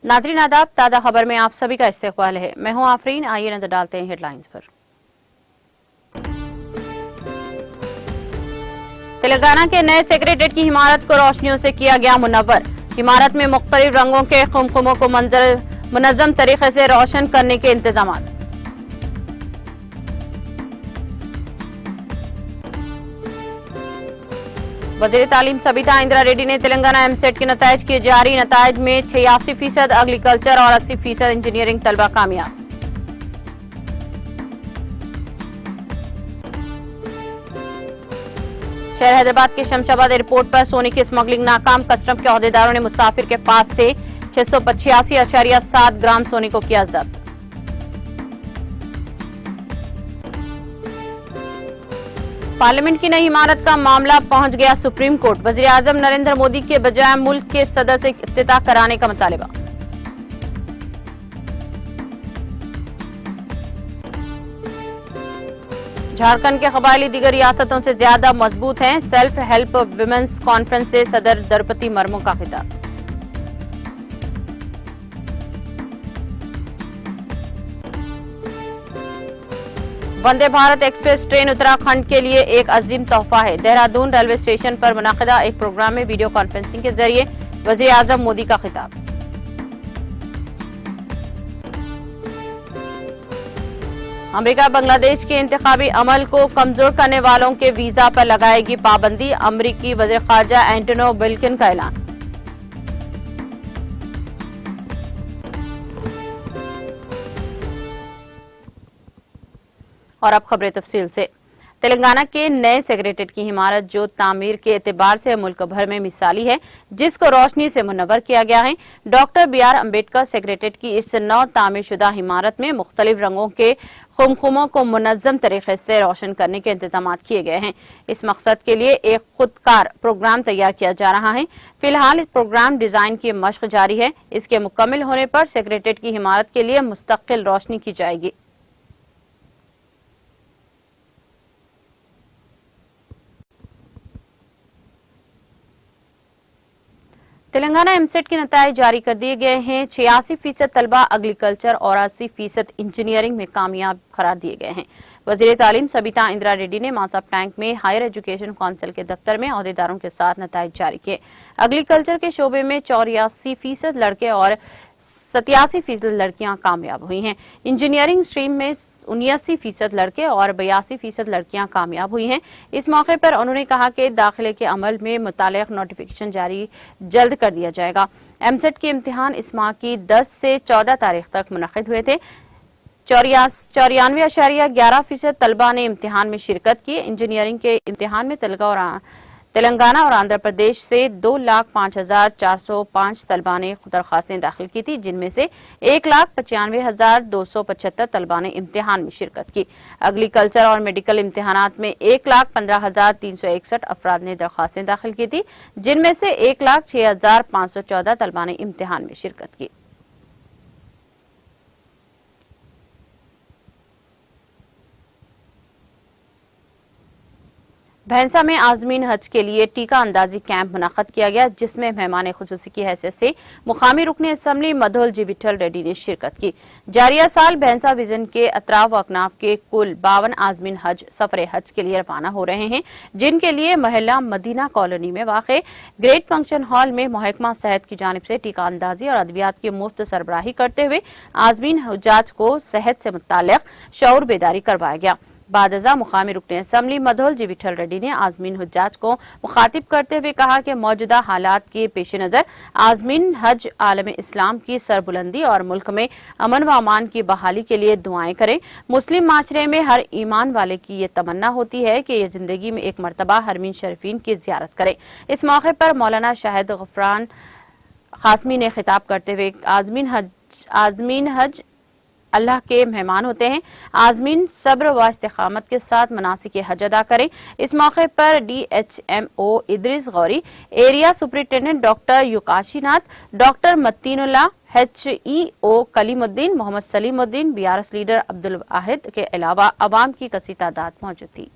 नाज़रीन आदाब, ताज़ा खबर में आप सभी का इस्तकबाल है। मैं हूं आफरीन। आइए नजर डालते हैं हेडलाइंस पर। तेलंगाना के नए सेक्रेटेरिएट की इमारत को रोशनियों से किया गया मुनव्वर। इमारत में मुख्तलिफ रंगों के खुमखुमों को मुनज़्ज़म तरीके से रोशन करने के इंतजाम। वज़ीर तालीम सबिता इंदिरा रेड्डी ने तेलंगाना एमसेट के नताइज किए जारी। नताइज में 86% एग्रीकल्चर और 80% इंजीनियरिंग तलबा कामयाब। शहर हैदराबाद के शमशाबाद एयरपोर्ट पर सोने की स्मगलिंग नाकाम। कस्टम के अहदेदारों ने मुसाफिर के पास से 685.7 ग्राम सोने को किया जब्त। पार्लियामेंट की नई इमारत का मामला पहुंच गया सुप्रीम कोर्ट। वजीर आजम नरेंद्र मोदी के बजाय मुल्क के सदर से इफ्तिताह कराने का मुतालबा। झारखंड के कबायली दीगर रियासतों से ज्यादा मजबूत हैं। सेल्फ हेल्प विमेंस कॉन्फ्रेंस से सदर द्रौपदी मुर्मू का खिताब। वंदे भारत एक्सप्रेस ट्रेन उत्तराखंड के लिए एक अजीम तोहफा है। देहरादून रेलवे स्टेशन पर मुनक़िदा एक प्रोग्राम में वीडियो कॉन्फ्रेंसिंग के जरिए वज़ीर आज़म मोदी का खिताब। अमेरिका बांग्लादेश के इंतखाबी अमल को कमजोर करने वालों के वीजा पर लगाएगी पाबंदी। अमरीकी वज़ीर ख़ारजा एंटोनी ब्लिंकन का ऐलान। और अब खबरें तफसील से। तेलंगाना के नए सेक्रेटेरिएट की इमारत जो तामीर के एतबार से मुल्क भर में मिसाली है, जिसको रोशनी से मुनव्वर किया गया है। डॉक्टर BR अम्बेडकर सेक्रेटेरिएट की इस नौ तामीरशुदा इमारत में मुख्तलिफ रंगों के खुमखुमों को मुनज़्ज़म तरीके से रोशन करने के इंतजाम किए गए हैं। इस मकसद के लिए एक खुदकार प्रोग्राम तैयार किया जा रहा है। फिलहाल इस प्रोग्राम डिजाइन की मशक जारी है। इसके मुकम्मल होने पर सेक्रेटेरिएट की इमारत के लिए मुस्तकिल रोशनी की जाएगी। तेलंगाना एमसेट के नताइज जारी कर दिए गए हैं। 86% तलबा एग्रीकल्चर और 80% इंजीनियरिंग में कामयाब करार दिए गए हैं। वज़ीर तालीम सबिता इंदिरा रेड्डी ने मासाब टैंक में हायर एजुकेशन काउंसिल के दफ्तर में अहदेदारों के साथ नताइज जारी किए। एग्रीकल्चर के शोबे में 84% लड़के और 87% लड़कियां कामयाब हुई हैं। इंजीनियरिंग स्ट्रीम में 79% लड़के और 82% लड़कियां कामयाब हुई हैं। इस मौके पर उन्होंने कहा कि दाखिले के अमल में मुताल्लिक़ नोटिफिकेशन जारी जल्द कर दिया जाएगा। एमसेट के इम्तिहान इस माह की 10 से 14 तारीख तक मुनक़िद हुए थे। 94.11% तलबा ने इम्तिहान में शिरकत की। इंजीनियरिंग के इम्तिहान में तेलंगाना और आंध्र प्रदेश से 2,05,405 तलबा ने दरखास्तें दाखिल की थी, जिनमें से 1,95,275 तलबा ने इम्तिहान में शिरकत की। एग्रीकल्चर और मेडिकल इम्तिहानात में 1,15,361 अफराद ने दरखास्तें दाखिल की थी, जिनमें से 1,06,514 तलबा ने इम्तिहान में शिरकत की। भैंसा में आजमीन हज के लिए टीका अंदाजी कैंप मुनक़द किया गया, जिसमें मेहमान खुसूसी की हैसियत से मुकामी रुकन असम्बली मधोल जी विठल रेड्डी ने शिरकत की। जारिया साल भैंसा विजन के अतराफ व अकनाफ के कुल 52 आजमीन हज सफर हज के लिए रवाना हो रहे हैं, जिनके लिए महल्ला मदीना कॉलोनी में वाक़े ग्रेट फंक्शन हॉल में महकमा सेहत की जानिब से टीका अंदाजी और अद्वियात की मुफ्त सरबराही करते हुए आजमीन हुज्जाज को सेहत से मुताल्लिक़ शऊर बेदारी करवाया गया। बादजा मुकामी रुकन असम्बली मधोल जी विठल रेड्डी ने आजमीन हुज्जाज को मुखातिब करते हुए कहा कि मौजूदा हालात के पेश नजर आजमीन हज आलम इस्लाम की सरबुलंदी और मुल्क में अमन व अमान की बहाली के लिए दुआएं करें। मुस्लिम माशरे में हर ईमान वाले की ये तमन्ना होती है कि ये जिंदगी में एक मरतबा हरमीन शरीफीन की जियारत करे। इस मौके पर मौलाना शाहिद गफरान खासमी ने खिताब करते हुए आजमीन हज अल्लाह के मेहमान होते हैं। आजमीन सब्र व इस्तिकामत के साथ मनासिक हज अदा करें। इस मौके पर DHMO Idris Ghori, area superintendent doctor Yukashinath, doctor Matinullah, HEO Kalimuddin, Mohammad Salimuddin, BRS leader Abdul Wahid के अलावा अवाम की कसी तादाद मौजूद थी।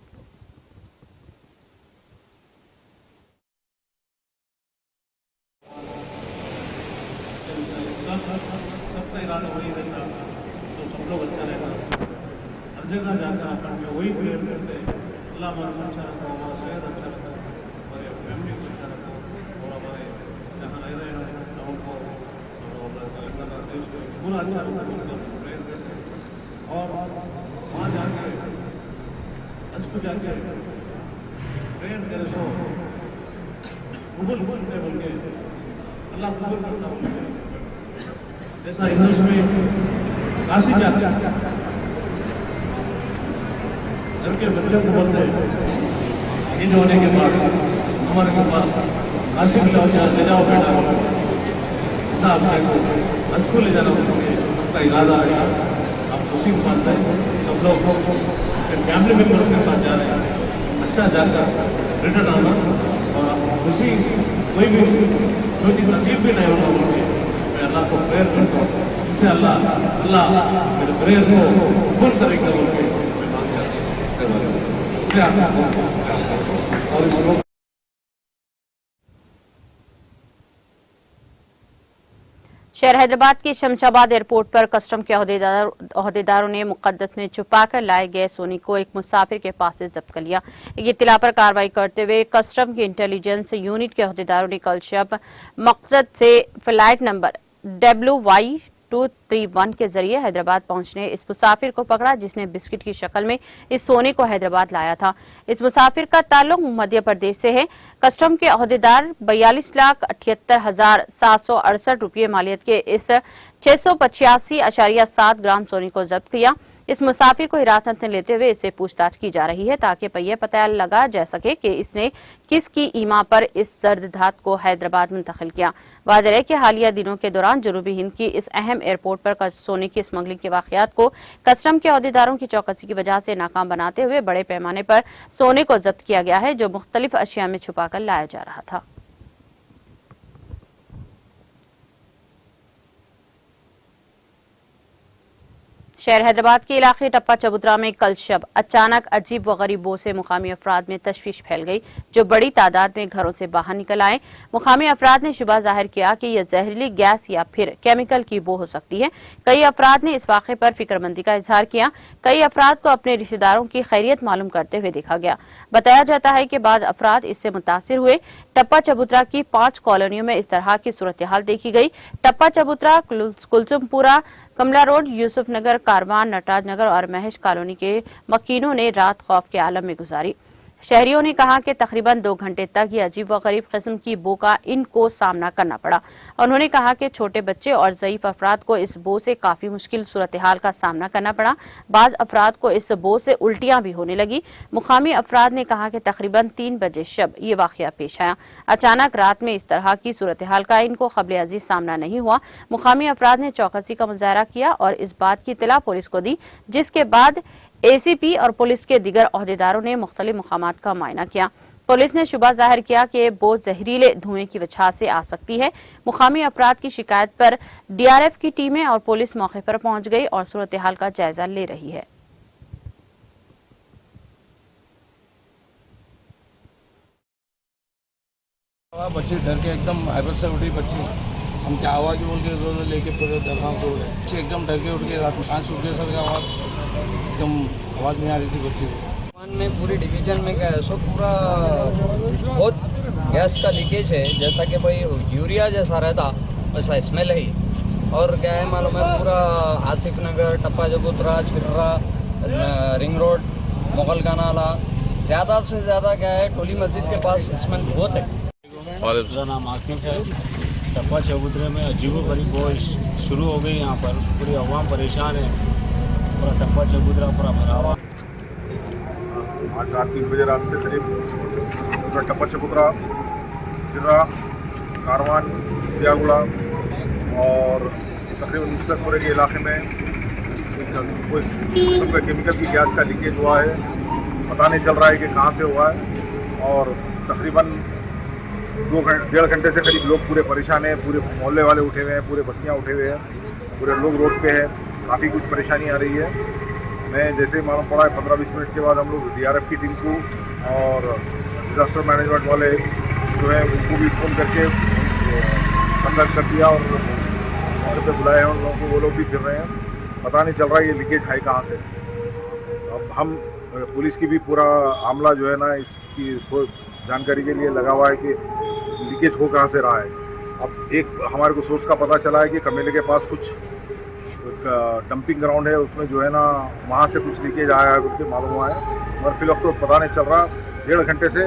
हमारा अच्छा रखो, हमारा सेहत अच्छा रखो, हमारे फैमिली को अच्छा रखो और हमारे जहाँ रह रहे हैं गाँव को और तेलंगाना देश को पूरा अच्छा रखो प्रेयर करते हैं। और वहाँ जाके हज को जाके प्रेयर करे सो कबूल करते बोल के अल्लाह कबूल करता बोल के जैसा इंग्लिश में काशी जाते घर के बच्चों को बोलते हैं ईद होने के बाद हमारे के पास काशी में ले जाओ बेटा ऐसा आपको हज को ले जाना उसका इरादा है। आप खुशी की बात है, सब लोग फैमिली मेम्बर्स के साथ जा रहे हैं, अच्छा जाकर रिटर्न आना और आप खुशी कोई भी छोटी तकलीफ भी नहीं होना बोल के मैं अल्लाह को प्रेयर करता हूँ। इससे अल्लाह मेरे प्रेयर को कबूल करेगा बोल के मैं मांगता हूँ। शहर हैदराबाद के शमशाबाद एयरपोर्ट पर कस्टम के ओहदेदारों ने मुकद्दस में छुपाकर लाए गए सोने को एक मुसाफिर के पास से जब्त कर लिया। एक इत्तला पर कार्रवाई करते हुए कस्टम के इंटेलिजेंस यूनिट के ओहदेदारों ने कल शब मकसद से फ्लाइट नंबर WY231 के जरिए हैदराबाद पहुंचने इस मुसाफिर को पकड़ा, जिसने बिस्किट की शक्ल में इस सोने को हैदराबाद लाया था। इस मुसाफिर का ताल्लुक मध्य प्रदेश से है। कस्टम के ओहदेदार 42,78,768 रुपये मालियत के इस 685.7 ग्राम सोने को जब्त किया। इस मुसाफिर को हिरासत में लेते हुए इससे पूछताछ की जा रही है ताकि पहिया पता लगा जा सके कि इसने किसकी ईमा पर इस जर्द धात को हैदराबाद मुंतकिल किया। वाज़ेह है कि हालिया दिनों के दौरान जनूबी हिंद की इस अहम एयरपोर्ट पर सोने की स्मगलिंग के वाकयात को कस्टम के ओहदेदारों की चौकसी की वजह से नाकाम बनाते हुए बड़े पैमाने पर सोने को जब्त किया गया है, जो मुख्तलिफ अशिया में छुपाकर लाया जा रहा था। शहर हैदराबाद के इलाके टप्पा चबूतरा में कल शब अचानक अजीब व गरीब बो से मुकामी अफराद में तशवीश फैल गई, जो बड़ी तादाद में घरों से बाहर निकल आए। मुकामी अफराद ने शुबा जाहिर किया कि यह जहरीली गैस या फिर केमिकल की बो हो सकती है। कई अफराद ने इस वाक़े पर फिक्रमंदी का इजहार किया। कई अफराद को अपने रिश्तेदारों की खैरियत मालूम करते हुए देखा गया। बताया जाता है कि बाद अफराद इससे मुतासिर हुए। टप्पा चबूतरा की 5 कॉलोनियों में इस तरह की सूरत हाल देखी गई। टप्पा चबूतरा, कुलसुमपुरा, कमला रोड, यूसुफ नगर, कारवान, नटराज नगर और महेश कॉलोनी के मकीनों ने रात खौफ के आलम में गुजारी। शहरियों ने कहा कि तकरीबन 2 घंटे तक ये अजीब व गरीब किस्म की बो का इनको सामना करना पड़ा। उन्होंने कहा कि छोटे बच्चे और ज़ईफ अफराद को इस बो से काफी मुश्किल सूरत हाल का सामना करना पड़ा। बाज अफराद को इस बो से उल्टियां भी होने लगी। मुकामी अफराद ने कहा कि तकरीबन 3 बजे शब ये वाकया पेश आया। अचानक रात में इस तरह की सूरत हाल का इनको क़ब्ल अज़ीज़ सामना नहीं हुआ। मुकामी अफराद ने चौकसी का मुजाहरा किया और इस बात की इत्तला पुलिस को दी, जिसके बाद ACP और पुलिस के दीगर ओहदेदारों ने मुख्तलिफ मकामात का मुआयना किया। पुलिस ने शुबा जाहिर किया कि बो जहरीले धुएं की वजह से आ सकती है। मुकामी अफराद की शिकायत पर DRF की टीमें और पुलिस मौके पर पहुंच गई और सूरत हाल का जायजा ले रही है। बच्चे डर के एकदम हाइपर से उठी बच्ची, हम क्या आवाज़ बोल के रोने लेके पूरे दरगाह को बच्चे एकदम डर के उठ के, रात में सांस उठ गए सर का आवाज़, एकदम आवाज़ नहीं आ रही थी बच्ची को। में पूरी डिवीजन में क्या है सो पूरा बहुत गैस का लीकेज है, जैसा कि भाई यूरिया जैसा रहता वैसा स्मेल है। और क्या है मालूम है, पूरा आसिफ नगर, टप्पा चबूतरा, छिर्रा, रिंग रोड, मुगल का नाला, ज़्यादा से ज़्यादा क्या है टोली मस्जिद के पास स्मेल बहुत है। और मेरा नाम आसिफ है। टप्पा चबूतरे में अजीबोगरीब बो शुरू हो गई। यहाँ पर पूरी अवाम परेशान है। पूरा टप्पा चबूतरा पूरा भरा हुआ। आज रात 3 बजे रात से करीब पूरा टप्पा चबूतरा, चिर्रा, कारवान, जियागुड़ा और तकरीबन मुस्तकपुरे के इलाके में कोई किस्म का केमिकल की गैस का लीकेज हुआ है। पता नहीं चल रहा है कि कहाँ से हुआ है। और तकरीबन 1.5 घंटे से करीब लोग पूरे परेशान हैं। पूरे मोहल्ले वाले उठे हुए हैं, पूरे बस्तियाँ उठे हुए हैं, पूरे लोग रोड पे हैं। काफ़ी कुछ परेशानी आ रही है। मैं जैसे मालूम पड़ा है 15-20 मिनट के बाद हम लोग DRF की टीम को और डिज़ास्टर मैनेजमेंट वाले जो है उनको भी फ़ोन करके संपर्क कर दिया और वहाँ पे बुलाए हैं उन लोगों को। वो लोग भी फिर रहे हैं। पता नहीं चल रहा है ये लीकेज है कहाँ से। अब हम पुलिस की भी पूरा आमला जो है ना इसकी जानकारी के लिए लगा हुआ है कि लीकेज हो कहाँ से रहा है। अब एक हमारे को सोर्स का पता चला है कि कमेले के पास कुछ डंपिंग ग्राउंड है, उसमें जो है ना वहाँ से कुछ लीकेज आया है करके मालूम हुआ है, और फिर अब तो पता नहीं चल रहा। 1.5 घंटे से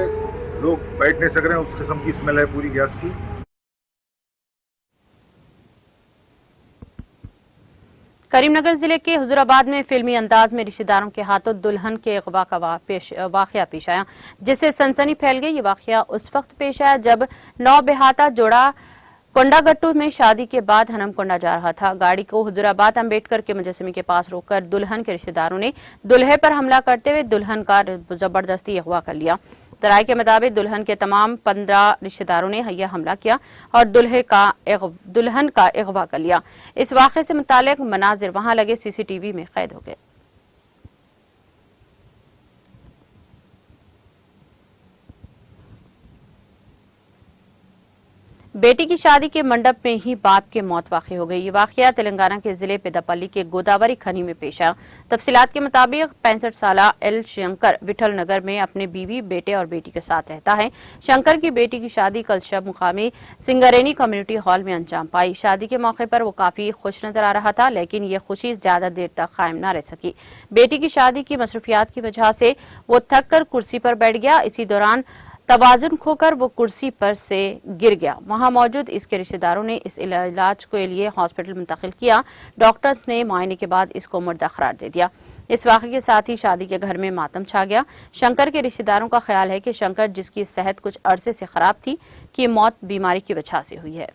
लोग बैठ नहीं सक रहे हैं, उस किस्म की स्मेल है पूरी गैस की। करीमनगर जिले के हुजूराबाद में फिल्मी अंदाज में रिश्तेदारों के हाथों दुल्हन के अगवा का वाकया पेश आया, जिससे सनसनी फैल गई। ये वाकया उस वक्त पेश आया जब नौबेहाता जोड़ा कोंडागट्टू में शादी के बाद हनमकोंडा जा रहा था। गाड़ी को हुजूराबाद अंबेडकर के मुजस्समे के पास रोककर दुल्हन के रिश्तेदारों ने दुल्हे पर हमला करते हुए दुल्हन का जबरदस्ती अगवा कर लिया। तराई के मुताबिक दुल्हन के तमाम 15 रिश्तेदारों ने यह हमला किया और दुल्हन का अगवा कर लिया। इस वाक़े से मुताल्लिक मनाजिर वहां लगे सीसीटीवी में कैद हो गए। बेटी की शादी के मंडप में ही बाप की मौत वाक़ई हो गई। ये वाक़या तेलंगाना के जिले पेदापल्ली के गोदावरी खनी में पेश आया। तफसीलात के मुताबिक 65 साला एल शंकर विठल नगर में अपने बीवी, बेटे और बेटी के साथ रहता है। शंकर की बेटी की शादी कल शब मुकामी सिंगारेनी कम्युनिटी हॉल में अंजाम पाई। शादी के मौके पर वो काफी खुश नजर आ रहा था, लेकिन ये खुशी ज्यादा देर तक कायम न रह सकी। बेटी की शादी की मसरूफियात की वजह से वो थक कर कुर्सी पर बैठ गया। इसी दौरान तवाजुन खोकर वो कुर्सी पर से गिर गया। वहां मौजूद इसके रिश्तेदारों ने इस इलाज के लिए हॉस्पिटल मुंतकिल किया। डॉक्टर्स ने मुआयने के बाद इसको मुर्दा करार दे दिया। इस वाक़े के साथ ही शादी के घर में मातम छा गया। शंकर के रिश्तेदारों का ख्याल है कि शंकर, जिसकी सेहत कुछ अरसे से खराब थी, की मौत बीमारी की वजह से हुई है।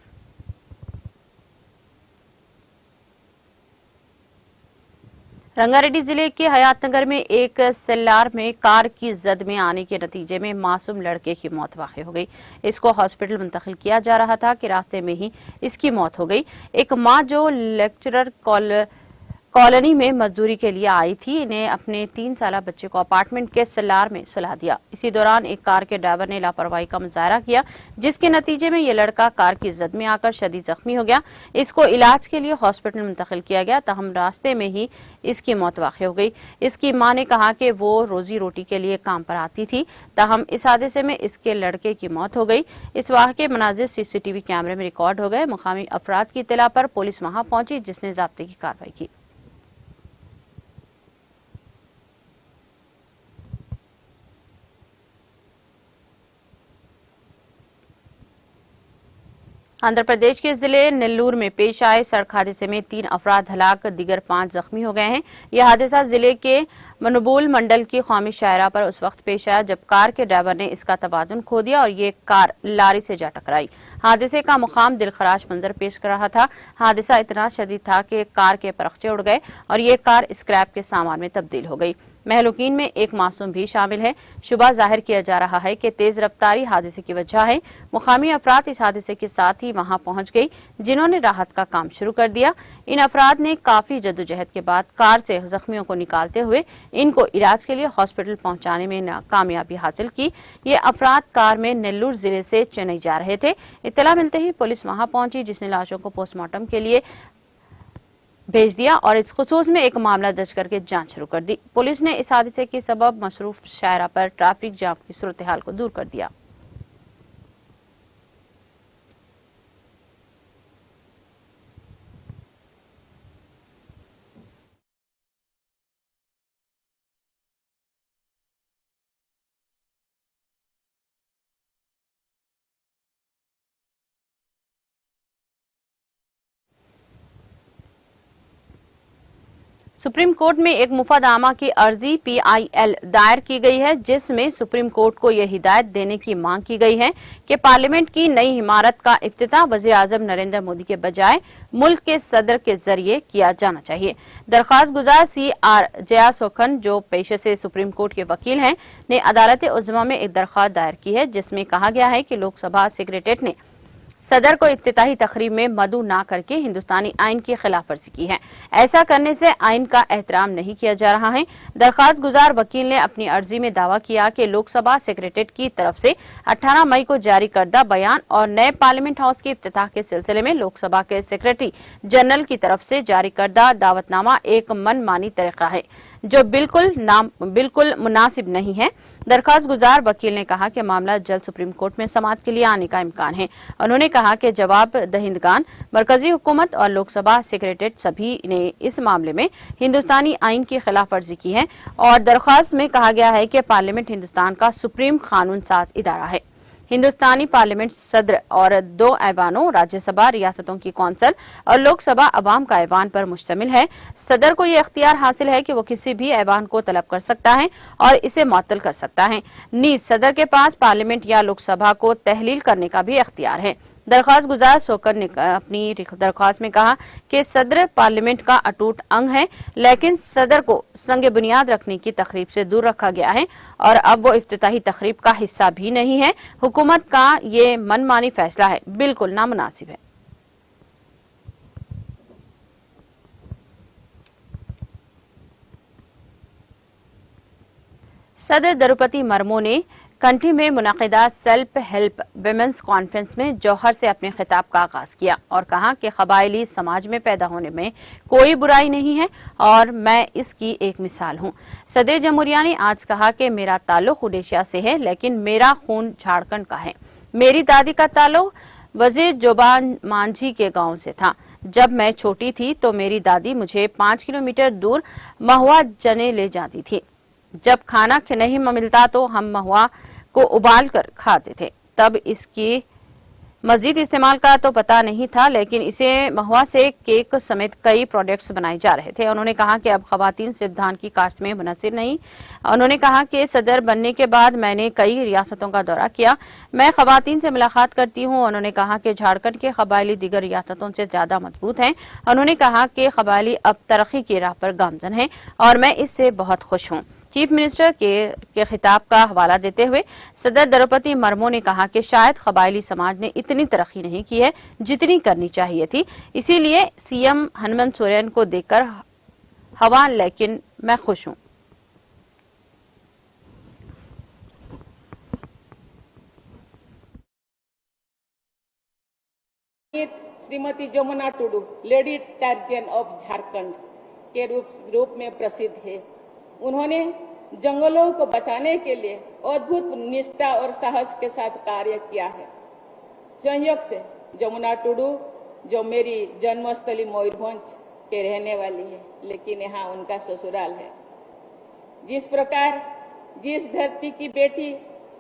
रंगारेड्डी जिले के हयातनगर में एक सेल्लार में कार की जद में आने के नतीजे में मासूम लड़के की मौत वाक़ई हो गई। इसको हॉस्पिटल मुंतकिल किया जा रहा था कि रास्ते में ही इसकी मौत हो गई। एक मां जो लेक्चरर कॉलोनी में मजदूरी के लिए आई थी ने अपने 3 साला बच्चे को अपार्टमेंट के सेल्लार में सुला दिया। इसी दौरान एक कार के ड्राइवर ने लापरवाही का मुजाहरा किया, जिसके नतीजे में ये लड़का कार की जद में आकर शदीद जख्मी हो गया। इसको इलाज के लिए हॉस्पिटल मुंतकिल किया गया, तहम रास्ते में ही इसकी मौत वाक़ई हो गई। इसकी मां ने कहा कि वो रोजी रोटी के लिए काम पर आती थी, तहम इस हादसे में इसके लड़के की मौत हो गई। इस वाक़े के मनाजिर सीसीटीवी कैमरे में रिकॉर्ड हो गए। मुकामी अफराद की इत्तला पर पुलिस वहां पहुंची, जिसने ज़ाब्ते की कार्रवाई की। आंध्र प्रदेश के जिले नेल्लूर में पेश आए सड़क हादसे में 3 अफराद हलाक, दीगर 5 जख्मी हो गए हैं। यह हादसा जिले के मनबूल मंडल की कौमी शाहरा पर उस वक्त पेश आया जब कार के ड्राइवर ने इसका तवाजुन खो दिया और ये कार लारी से जा टकराई। हादसे का मुकाम दिलखराश मंजर पेश कर रहा था। हादसा इतना शदीद था कि कार के परखचे उड़ गए और ये कार स्क्रैप के सामान में तब्दील हो गई। महलूकीन में एक मासूम भी शामिल है। शुबा जाहिर किया जा रहा है कि तेज रफ्तारी हादसे की वजह है। मुकामी अफराद इस हादसे के साथ ही वहां पहुंच गई, जिन्होंने राहत का काम शुरू कर दिया। इन अफराद ने काफी जद्दोजहद के बाद कार से जख्मियों को निकालते हुए इनको इलाज के लिए हॉस्पिटल पहुंचाने में कामयाबी हासिल की। ये अफराद कार में नेल्लूर जिले से चेन्नई जा रहे थे। इत्तला मिलते ही पुलिस वहां पहुंची, जिसने लाशों को पोस्टमार्टम के लिए भेज दिया और इस खुसूस में एक मामला दर्ज करके जांच शुरू कर दी। पुलिस ने इस हादसे के सबब मसरूफ शाहरा पर ट्रैफिक जाम की सूरत हाल को दूर कर दिया। सुप्रीम कोर्ट में एक मुफादामा की अर्जी PIL दायर की गई है, जिसमें सुप्रीम कोर्ट को यह हिदायत देने की मांग की गई है कि पार्लियामेंट की नई इमारत का इफ्तिताह वज़ीर आज़म नरेंद्र मोदी के बजाय मुल्क के सदर के जरिए किया जाना चाहिए। दरख्वास्त गुजार CR जयासोखन, जो पेशे से सुप्रीम कोर्ट के वकील हैं, ने अदालत उज़्मा में एक दरख्वास्त दायर की है, जिसमें कहा गया है कि लोकसभा सेक्रेटेरिएट ने सदर को इफ्तिताही तकरीब में मदऊ ना करके हिंदुस्तानी आइन की खिलाफवर्जी की है। ऐसा करने से आइन का एहतराम नहीं किया जा रहा है। दरख्वास्त गुजार वकील ने अपनी अर्जी में दावा किया कि लोकसभा सेक्रेटेरिएट की तरफ से 18 मई को जारी करदा बयान और नए पार्लियामेंट हाउस के इफ्तिताह के सिलसिले में लोकसभा के सेक्रेटरी जनरल की तरफ से जारी करदा दावतनामा एक मनमानी तरीका है, जो बिल्कुल मुनासिब नहीं है। दरखास्त गुजार वकील ने कहा कि मामला जल्द सुप्रीम कोर्ट में समाअत के लिए आने का इम्कान है। उन्होंने कहा कि जवाब दहिंदगान, मरकजी हुकूमत और लोकसभा सेक्रेटरीट सभी ने इस मामले में हिंदुस्तानी आइन की खिलाफ वर्जी की है और दरखास्त में कहा गया है कि पार्लियामेंट हिंदुस्तान का सुप्रीम कानून साज इदारा है। हिंदुस्तानी पार्लियामेंट सदर और 2 ऐवानों, राज्यसभा, रियासतों की कौंसल और लोकसभा अवाम का ऐवान पर मुश्तमिल है। सदर को यह इख्तियार हासिल है कि वो किसी भी ऐवान को तलब कर सकता है और इसे मुअत्तल कर सकता है। नीज सदर के पास पार्लियामेंट या लोकसभा को तहलील करने का भी इख्तियार है। दरखास्त गुजार सोकर ने अपनी दरखास्त में कहा कि सदर पार्लियामेंट का अटूट अंग है, लेकिन सदर को संग बुनियाद रखने की तकरीब से दूर रखा गया है और अब वो इफ्तिताही तकरीब का हिस्सा भी नहीं है। हुकूमत का ये मनमानी फैसला है, बिल्कुल नामुनासिब है। सदर द्रौपदी मुर्मू ने कंठी में मुनाकिदा सेल्फ हेल्प विमेंस कॉन्फ्रेंस में जौहर से अपने खिताब का आगाज किया और कहा कि कबायली समाज में पैदा होने में कोई बुराई नहीं है और मैं इसकी एक मिसाल हूँ। सदर जमहूरिया ने आज कहा कि मेरा ताल्लुक उड़ीसा से है, लेकिन मेरा खून झारखंड का है। मेरी दादी का ताल्लुक वजीर जोबान मांझी के गांव से था। जब मैं छोटी थी तो मेरी दादी मुझे 5 किलोमीटर दूर महुआ जने ले जाती थी। जब खाना नहीं मिलता तो हम महुआ को उबाल कर खाते थे। तब इसकी मजीद इस्तेमाल का तो पता नहीं था, लेकिन इसे महुआ से केक समेत कई प्रोडक्ट्स बनाए जा रहे थे। उन्होंने कहा कि अब खवातीन सिर्फ धान की काश्त में मुनहसिर नहीं। उन्होंने कहा कि सदर बनने के बाद मैंने कई रियासतों का दौरा किया, मैं खवातीन से मुलाकात करती हूँ। उन्होंने कहा कि झारखंड के कबायली दीगर रियासतों से ज्यादा मजबूत हैं। उन्होंने कहा कि कबायली अब तरक्की की राह पर गामजन है और मैं इससे बहुत खुश हूँ। चीफ मिनिस्टर के खिताब का हवाला देते हुए सदर द्रौपदी मुर्मू ने कहा कि शायद कबायली समाज ने इतनी तरक्की नहीं की है जितनी करनी चाहिए थी, इसीलिए सीएम हेमंत सोरेन को देखकर हवा, लेकिन मैं खुश हूँ। श्रीमती जमुना टुडू, लेडी टार्जियन ऑफ झारखंड के रूप में प्रसिद्ध है। उन्होंने जंगलों को बचाने के लिए अद्भुत निष्ठा और साहस के साथ कार्य किया है। संयोग से जमुना टुडू, जो मेरी जन्मस्थली मयूरभंज के रहने वाली है, लेकिन यहाँ उनका ससुराल है। जिस प्रकार जिस धरती की बेटी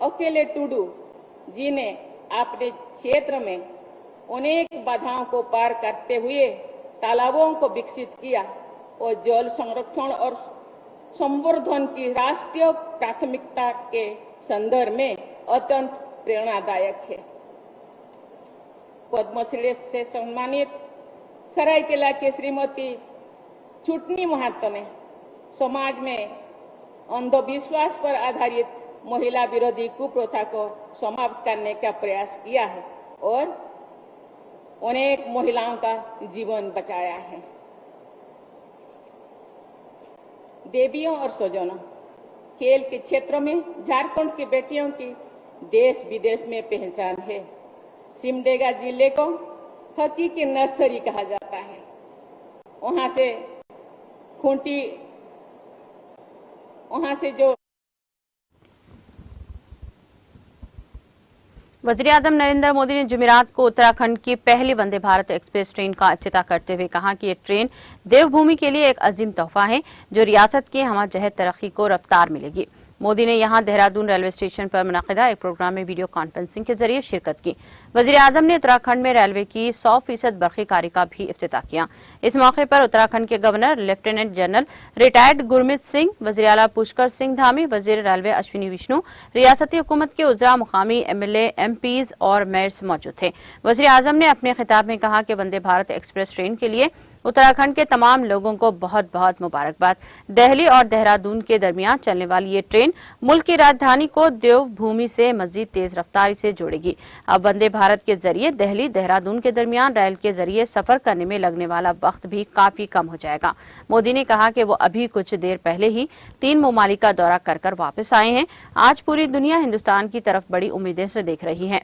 अकेले टुडू जी ने अपने क्षेत्र में अनेक बाधाओं को पार करते हुए तालाबों को विकसित किया और जल संरक्षण और संवर्धन की राष्ट्रीय प्राथमिकता के संदर्भ में अत्यंत प्रेरणादायक है। पद्मश्री से सम्मानित सरायकेला के श्रीमती चुटनी महतो ने समाज में अंधविश्वास पर आधारित महिला विरोधी कुप्रथा को समाप्त करने का प्रयास किया है और अनेक महिलाओं का जीवन बचाया है। देवियों और स्वजनों, खेल के क्षेत्र में झारखंड की बेटियों की देश विदेश में पहचान है। सिमडेगा जिले को हॉकी की नर्सरी कहा जाता है। वहां से जो वज़ीर आज़म नरेंद्र मोदी ने जुमेरात को उत्तराखंड की पहली वंदे भारत एक्सप्रेस ट्रेन का इफ्तिताह करते हुए कहा कि ये ट्रेन देवभूमि के लिए एक अजीम तोहफा है, जो रियासत की हमाजहत तरक्की को रफ्तार मिलेगी। मोदी ने यहां देहरादून रेलवे स्टेशन पर मुनाकिदा एक प्रोग्राम में वीडियो कॉन्फ्रेंसिंग के जरिए शिरकत की। वज़ीर आज़म ने उत्तराखंड में रेलवे की 100% बरक़ी कारी का भी इफ्तिताह किया। इस मौके पर उत्तराखंड के governor lieutenant general retired Gurmeet Singh, वज़ीर आला पुष्कर सिंह धामी, वज़ीर रेलवे अश्विनी विष्णु, रियासती हुकूमत के उज़रा, मुकामी एमएलए, एमपीज और मेयर्स मौजूद थे। वज़ीर आज़म ने अपने खिताब में कहा कि वंदे भारत एक्सप्रेस ट्रेन के लिए उत्तराखंड के तमाम लोगों को बहुत बहुत मुबारकबाद। दिल्ली और देहरादून के दरमियान चलने वाली ये ट्रेन मुल्क की राजधानी को देवभूमि से मजीद तेज रफ्तारी से जोड़ेगी। अब वंदे भारत के जरिए दिल्ली देहरादून के दरमियान रेल के जरिए सफर करने में लगने वाला वक्त भी काफी कम हो जाएगा। मोदी ने कहा कि वो अभी कुछ देर पहले ही 3 ममालिक का दौरा कर वापस आए हैं। आज पूरी दुनिया हिंदुस्तान की तरफ बड़ी उम्मीदें से देख रही है।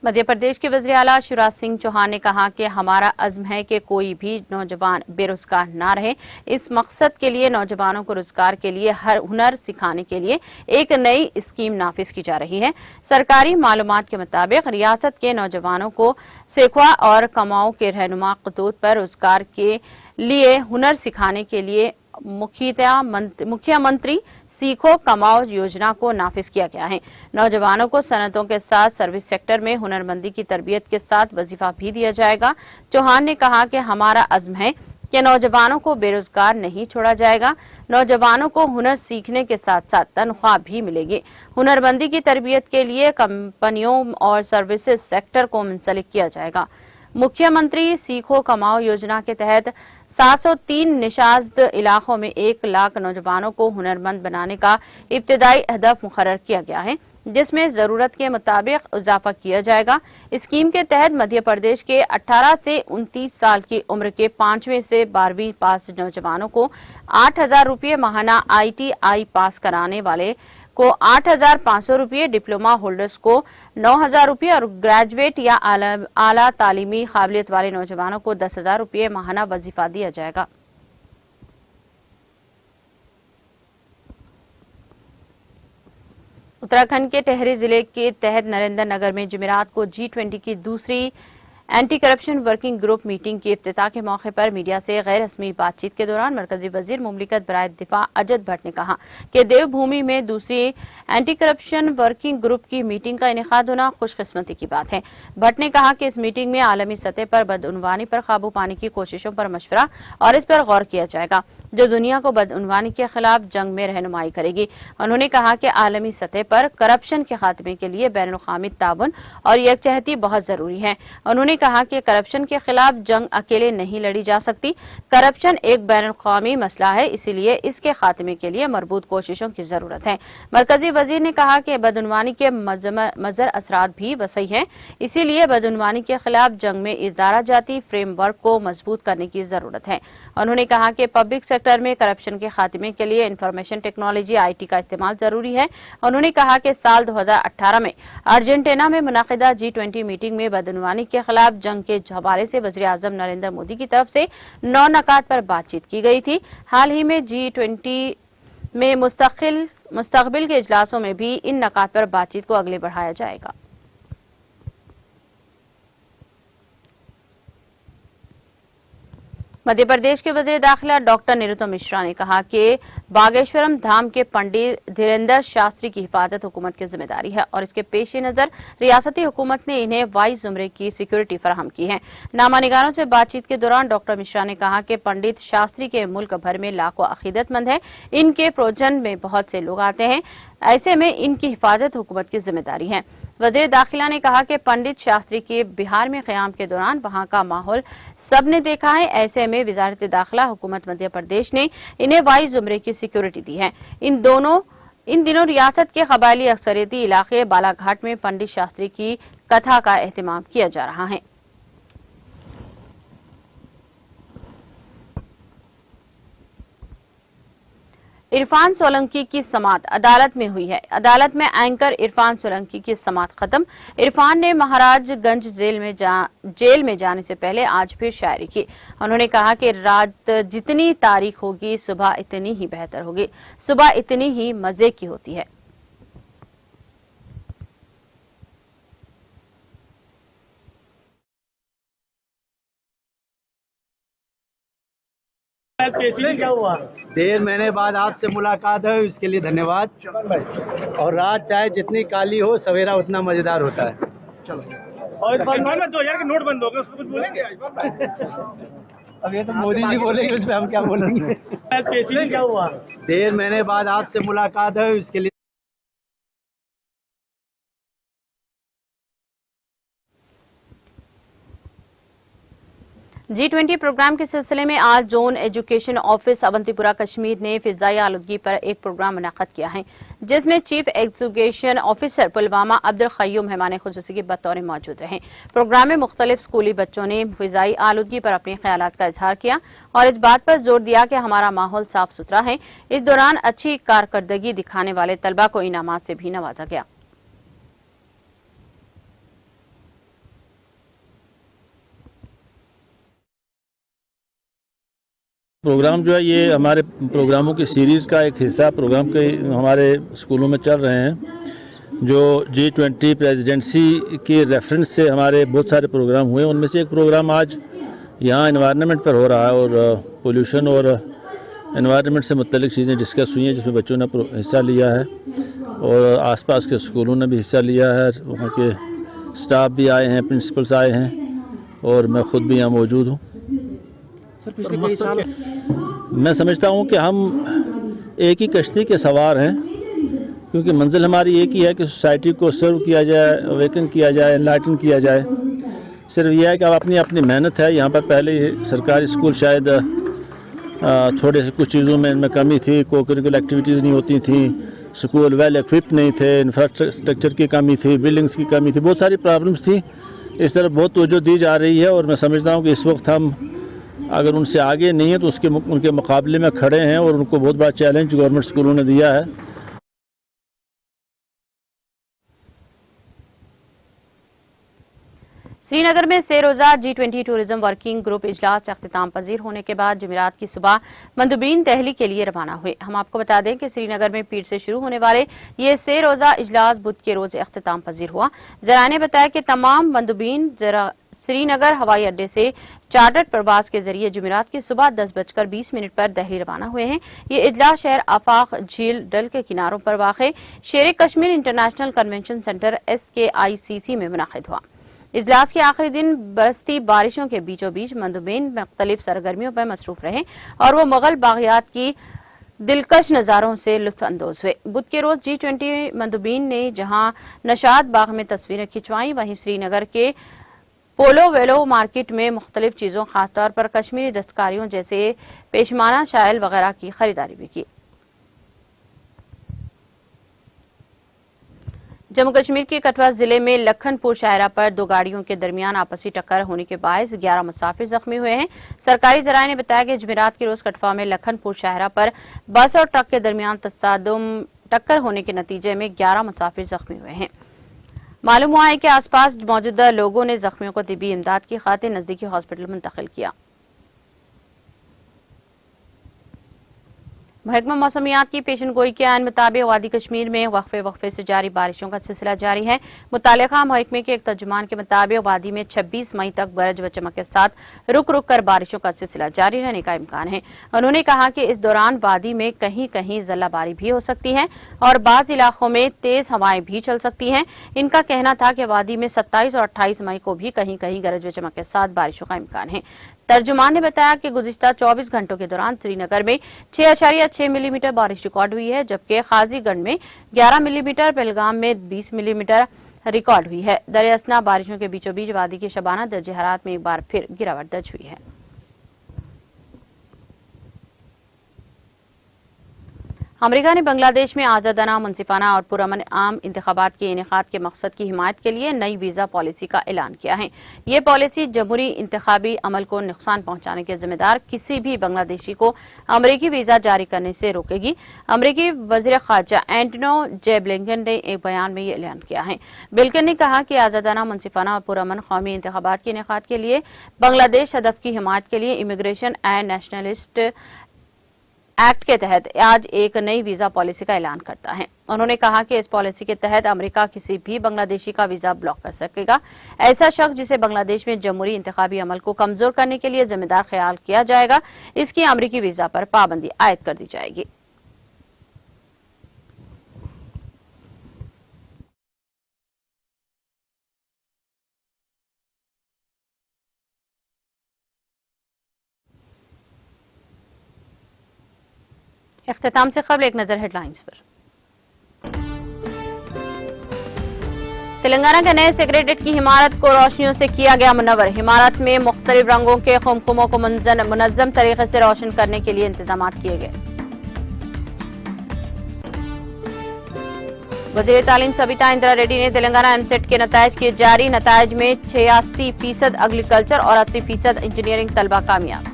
मध्य प्रदेश के वज़ीर आला शिवराज सिंह चौहान ने कहा कि हमारा अज़्म है कि कोई भी नौजवान बेरोजगार ना रहे। इस मकसद के लिए नौजवानों को रोजगार के लिए हर हुनर सिखाने के लिए एक नई स्कीम नाफिज की जा रही है। सरकारी मालूमात के मुताबिक रियासत के नौजवानों को सेखवा और कमाओ के रहनुमा खतूत पर रोजगार के लिए हुनर सिखाने के लिए मुख्यमंत्री सीखो कमाओ योजना को नाफिज किया गया है। नौजवानों को सनतों के साथ सर्विस सेक्टर में हुनरमंदी की तरबियत के साथ वजीफा भी दिया जाएगा। चौहान ने कहा कि हमारा अज़्म है कि नौजवानों को बेरोजगार नहीं छोड़ा जाएगा। नौजवानों को हुनर सीखने के साथ साथ तनख्वाह भी मिलेगी। हुनरमंदी की तरबियत के लिए कंपनियों और सर्विसेज सेक्टर को मुंसलिक किया जाएगा। मुख्यमंत्री सीखो कमाओ योजना के तहत 703 निशास्त इलाकों में 1 लाख नौजवानों को हुनरमंद बनाने का इब्तिदाई हदफ मुकर्रर किया गया है, जिसमें जरूरत के मुताबिक इजाफा किया जाएगा। स्कीम के तहत मध्य प्रदेश के 18 से 29 साल की उम्र के 5वीं से 12वीं पास नौजवानों को 8,000 रुपये माहाना, ITI पास कराने वाले को 8,500 रुपये, डिप्लोमा होल्डर्स को 9,000 रुपये और ग्रेजुएट या आला तालीमी काबिलियत वाले नौजवानों को 10,000 रुपये माहाना वजीफा दिया जाएगा। उत्तराखंड के टेहरी जिले के तहत नरेंद्र नगर में जुमेरात को G20 की दूसरी anti corruption working group meeting के इफ्तिताह के मौके पर मीडिया से गैर रस्मी बातचीत के दौरान मरकजी वजीर मुमलिकत बराए दिफा अजद भट्ट ने कहा कि देवभूमि में दूसरी एंटी करप्शन वर्किंग ग्रुप की मीटिंग का इनेकाद होना खुशकिस्मती की बात है। भट्ट ने कहा कि इस मीटिंग में आलमी सतह पर बदउनवानी पर काबू पाने की कोशिशों पर मशवरा और इस पर गौर किया जाएगा, जो दुनिया को बदउनवानी के खिलाफ जंग में रहनुमाई करेगी। उन्होंने कहा कि आलमी सतह पर करप्शन के खात्मे के लिए बैनुल-अक़वामी ताउन और यकजहती बहुत जरूरी है। उन्होंने कहा कि करप्शन के खिलाफ जंग अकेले नहीं लड़ी जा सकती। करप्शन एक बैनुल-अक़वामी मसला है, इसीलिए इसके खात्मे के लिए मरबूत कोशिशों की जरूरत है। मरकजी वजीर ने कहा कि बदउनवानी के मज़र असरात भी वसी हैं, इसीलिए बदउनवानी के खिलाफ जंग में इदारा जाती फ्रेमवर्क को मजबूत करने की जरूरत है। उन्होंने कहा कि पब्लिक सेक्टर में करप्शन के खात्मे के लिए इंफॉर्मेशन टेक्नोलॉजी IT का इस्तेमाल जरूरी है। उन्होंने कहा कि साल 2018 में अर्जेंटीना में मुनाकिदा G20 मीटिंग में बदउनवानी के खिलाफ जंग के हवाले से वज़ीर आज़म नरेंद्र मोदी की तरफ से 9 नुकात पर बातचीत की गई थी। हाल ही में G20 में मुस्तक़बिल के इजलासों में भी इन नुकात पर बातचीत को आगे बढ़ाया जाएगा। मध्य प्रदेश के वज़ीर दाखिला डॉक्टर निरुतम मिश्रा ने कहा कि बागेश्वरम धाम के पंडित धीरेंद्र शास्त्री की हिफाजत हुकूमत की जिम्मेदारी है और इसके पेश नजर रियासती हुकूमत ने इन्हें वाई जुमरे की सिक्योरिटी फराहम की है। नामानिगारों से बातचीत के दौरान डॉक्टर मिश्रा ने कहा कि पंडित शास्त्री के मुल्क भर में लाखों अकीदतमंद हैं, इनके प्रोजन में बहुत से लोग आते हैं, ऐसे में इनकी हिफाजत हुकूमत की जिम्मेदारी है। वज़ीर दाखिला ने कहा कि पंडित शास्त्री के बिहार में क़याम के दौरान वहां का माहौल सबने देखा है, ऐसे में वज़ारत दाखिला हुकूमत मध्य प्रदेश ने इन्हें वाई जुमरे की सिक्योरिटी दी है। इन दिनों रियासत के कबायली अक्सरियती इलाके बालाघाट में पंडित शास्त्री की कथा का एहतमाम किया जा रहा है। इरफान सोलंकी की समाअत अदालत में हुई है। अदालत में एंकर इरफान सोलंकी की समाअत खत्म। इरफान ने महाराजगंज जेल में जाने से पहले आज फिर शायरी की। उन्होंने कहा कि रात जितनी तारीख होगी सुबह इतनी ही बेहतर होगी, सुबह इतनी ही मजे की होती है। क्या हुआ? 1.5 महीने बाद आपसे मुलाकात है, इसके लिए धन्यवाद। और रात चाहे जितनी काली हो सवेरा उतना मजेदार होता है। चलो और 2000 के नोट बंद हो गए, उसको कुछ बोलेंगे? अब ये तो मोदी जी बोलेंगे, उसमें हम क्या बोलेंगे? क्या हुआ? 1.5 महीने बाद आपसे मुलाकात है, इसके लिए G20 प्रोग्राम के सिलसिले में आज zone education office Awantipora Kashmir ने फिजाई आलूदगी पर एक प्रोग्राम मुनक्कद किया है, जिसमें chief education officer Pulwama Abdul Qayyum मेहमान खुसूसी के बतौर मौजूद रहे। प्रोग्राम में मुख्तलिफ स्कूली बच्चों ने फिजाई आलूदगी पर अपने ख्यालात का इजहार किया और इस बात पर जोर दिया कि हमारा माहौल साफ सुथरा है। इस दौरान अच्छी कारकर्दगी दिखाने वाले तलबा को इनामात से भी नवाजा गया। प्रोग्राम जो है ये हमारे प्रोग्रामों की सीरीज़ का एक हिस्सा प्रोग्राम के हमारे स्कूलों में चल रहे हैं। जो G20 प्रेसिडेंसी के रेफरेंस से हमारे बहुत सारे प्रोग्राम हुए, उनमें से एक प्रोग्राम आज यहाँ एनवायरनमेंट पर हो रहा है और पोल्यूशन और एनवायरनमेंट से मुतल्लिक चीज़ें डिस्कस हुई हैं, जिसमें बच्चों ने हिस्सा लिया है और आसपास के स्कूलों ने भी हिस्सा लिया है। वहाँ के स्टाफ भी आए हैं, प्रिंसिपल्स आए हैं और मैं ख़ुद भी यहाँ मौजूद हूँ। मैं समझता हूँ कि हम एक ही कश्ती के सवार हैं, क्योंकि मंजिल हमारी एक ही है कि सोसाइटी को सर्व किया जाए, अवेकन किया जाए, एनलाइटन किया जाए। सिर्फ यह है कि अब अपनी अपनी मेहनत है। यहाँ पर पहले सरकारी स्कूल शायद थोड़े से कुछ चीज़ों में इनमें कमी थी, को करिकुलर एक्टिविटीज़ नहीं होती थी, स्कूल वेल इक्विप्ड नहीं थे, इंफ्रास्ट्रक्चर की कमी थी, बिल्डिंग्स की कमी थी, बहुत सारी प्रॉब्लम्स थी। इस तरफ बहुत तवज्जो दी जा रही है और मैं समझता हूँ कि इस वक्त हम अगर उनसे आगे नहीं है तो उनके मुकाबले में खड़े हैं और उनको बहुत बड़ा चैलेंज गवर्नमेंट स्कूलों ने दिया है। श्रीनगर में से रोजा G20 टूरिज्म वर्किंग ग्रुप इजलास अख्तिताम पजीर होने के बाद जुमेरात की सुबह मंदुबीन दहली के लिए रवाना हुए। हम आपको बता दें कि श्रीनगर में पीर से शुरू होने वाले ये से रोजा इजलास बुध के रोज अख्तिताम पजीर हुआ। जराये ने बताया कि तमाम मंदुबीन श्रीनगर हवाई अड्डे से चार्टर्ड प्रवास के जरिए जुमेरात की सुबह 10:20 पर दहली रवाना हुए हैं। ये इजलास शहर आफाक झील डल के किनारों पर वाक़े शेर Kashmir international convention centre SKICC में मुनाकिद हुआ। इजलास के आखिरी दिन बरसती बारिशों के बीचों बीच मंदुबीन मुख्तलिफ सरगर्मियों पर मसरूफ रहे और वो मुगल बागियात की दिलकश नज़ारों से लुत्फ अंदोज हुए। बुध के रोज G20 मंदुबीन ने जहां नशात बाग में तस्वीरें खिंचवाई, वहीं श्रीनगर के पोलो वेलो मार्केट में मुख्तलिफ चीज़ों खासतौर पर कश्मीरी दस्तकारियों जैसे पेशमाना शायल वगैरह की खरीदारी भी की। जम्मू कश्मीर के कठुआ जिले में लखनपुर शाहरा पर दो गाड़ियों के दरमियान आपसी टक्कर होने के बायस 11 मुसाफिर जख्मी हुए हैं। सरकारी जराये ने बताया कि जुमेरात के रोज कठुआ में लखनपुर शाहरा पर बस और ट्रक के दरमियान तसादुम टक्कर होने के नतीजे में 11 मुसाफिर जख्मी हुए हैं। मालूम हुआ है कि आसपास मौजूदा लोगों ने जख्मियों को तिब्बी इमदाद की खातिर नजदीकी हॉस्पिटल मुंतकिल किया। महकमा मौसमियात की पेशन गोई के आइन मुताबिक वादी कश्मीर में वक्फे से जारी बारिशों का सिलसिला जारी है। मुतालिका महकमे के एक तर्जुमान के मुताबिक वादी में 26 मई तक गरज व चमक के साथ रुक रुक कर बारिशों का सिलसिला जारी रहने का इम्कान है। उन्होंने कहा कि इस दौरान वादी में कहीं कहीं जल्लाबारी भी हो सकती है और बाज़ इलाकों में तेज हवाएं भी चल सकती हैं। इनका कहना था कि वादी में 27 और 28 मई को भी कहीं कहीं गरज व चमक के साथ बारिशों का इम्कान है। तर्जुमान ने बताया कि गुज़िश्ता 24 घंटों के दौरान श्रीनगर में 6.6 मिलीमीटर बारिश रिकॉर्ड हुई है, जबकि खाजीगंज में 11 मिलीमीटर, पहलगाम में 20 मिलीमीटर रिकॉर्ड हुई है। दरियासना बारिशों के बीचों बीच वादी के शबाना दर्जे हरारत में एक बार फिर गिरावट दर्ज हुई है। अमेरिका ने बांग्लादेश में आज़ादाना, मुनसिफाना और पुरअमन आम इंतखाबात के इनेकाद के मकसद की हिमायत के लिए नई वीज़ा पॉलिसी का ऐलान किया है। ये पॉलिसी जमहूरी इंतखाबी अमल को नुकसान पहुंचाने के जिम्मेदार किसी भी बांग्लादेशी को अमेरिकी वीज़ा जारी करने से रोकेगी। अमेरिकी वज़ीर ख़ारजा एंटनी ब्लिंकन ने एक बयान में ये ऐलान किया है। ब्लिंकन ने कहा कि आज़ादाना, मुनसिफाना और पुरअमन कौमी इंतखाबात के इनेकाद के लिए बांग्लादेश हदफ की हिमायत के लिए इमिग्रेशन एंड नेशनलिस्ट एक्ट के तहत आज एक नई वीजा पॉलिसी का ऐलान करता है। उन्होंने कहा कि इस पॉलिसी के तहत अमेरिका किसी भी बांग्लादेशी का वीजा ब्लॉक कर सकेगा। ऐसा शख्स जिसे बांग्लादेश में जमहूरी इंतखाबी अमल को कमजोर करने के लिए जिम्मेदार ख्याल किया जाएगा, इसकी अमेरिकी वीजा पर पाबंदी आयद कर दी जाएगी। इख्तिताम से कबल एक नजर हेडलाइंस पर। तेलंगाना के नए सेक्रेटेरिएट की इमारत को रोशनियों से किया गया मुनव्वर। इमारत में मुख्तलिफ रंगों के खुमखुमों को मुनज़्ज़म तरीके से रोशन करने के लिए इंतजाम किए गए। वज़ीर तालीम सबिता इंदिरा रेड्डी ने तेलंगाना एमसेट के नतायज किए जारी। नतायज में 86% एग्रीकल्चर और 80% इंजीनियरिंग तलबा कामयाब।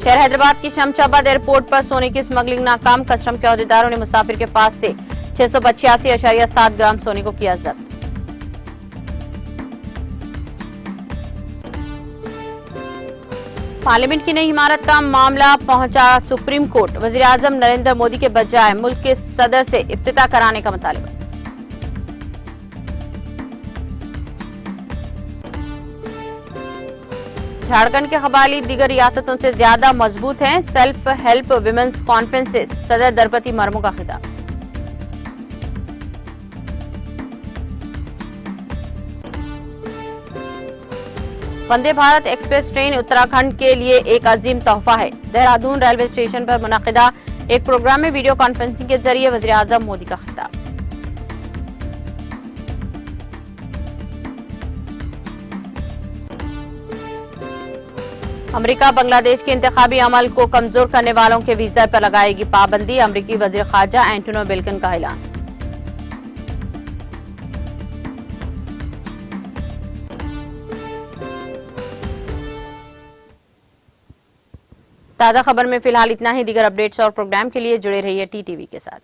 शहर हैदराबाद की शमशाबाद एयरपोर्ट पर सोने की स्मगलिंग नाकाम। कस्टम के अहदेदारों ने मुसाफिर के पास से 685.7 ग्राम सोने को किया जब्त। पार्लियामेंट की नई इमारत का मामला पहुंचा सुप्रीम कोर्ट। वजीर-ए-आजम नरेंद्र मोदी के बजाय मुल्क के सदर से इफ्तिताह कराने का मुतालबा। झारखंड के कबायली दीगर रियासतों से ज्यादा मजबूत हैं। सेल्फ हेल्प विमेंस कॉन्फ्रेंस से सदर द्रौपदी मुर्मू का खिताब। वंदे भारत एक्सप्रेस ट्रेन उत्तराखंड के लिए एक अजीम तोहफा है। देहरादून रेलवे स्टेशन पर मुनक्किदा एक प्रोग्राम में वीडियो कॉन्फ्रेंसिंग के जरिए वज़ीर-ए-आज़म मोदी का खिताब। अमेरिका बांग्लादेश के इंतखाबी अमल को कमजोर करने वालों के वीजा पर लगाएगी पाबंदी। अमेरिकी वजीर खारजा एंटोनी ब्लिंकन का ऐलान। ताज़ा खबर में फिलहाल इतना ही। दीगर अपडेट्स और प्रोग्राम के लिए जुड़े रहिए टीटीवी के साथ।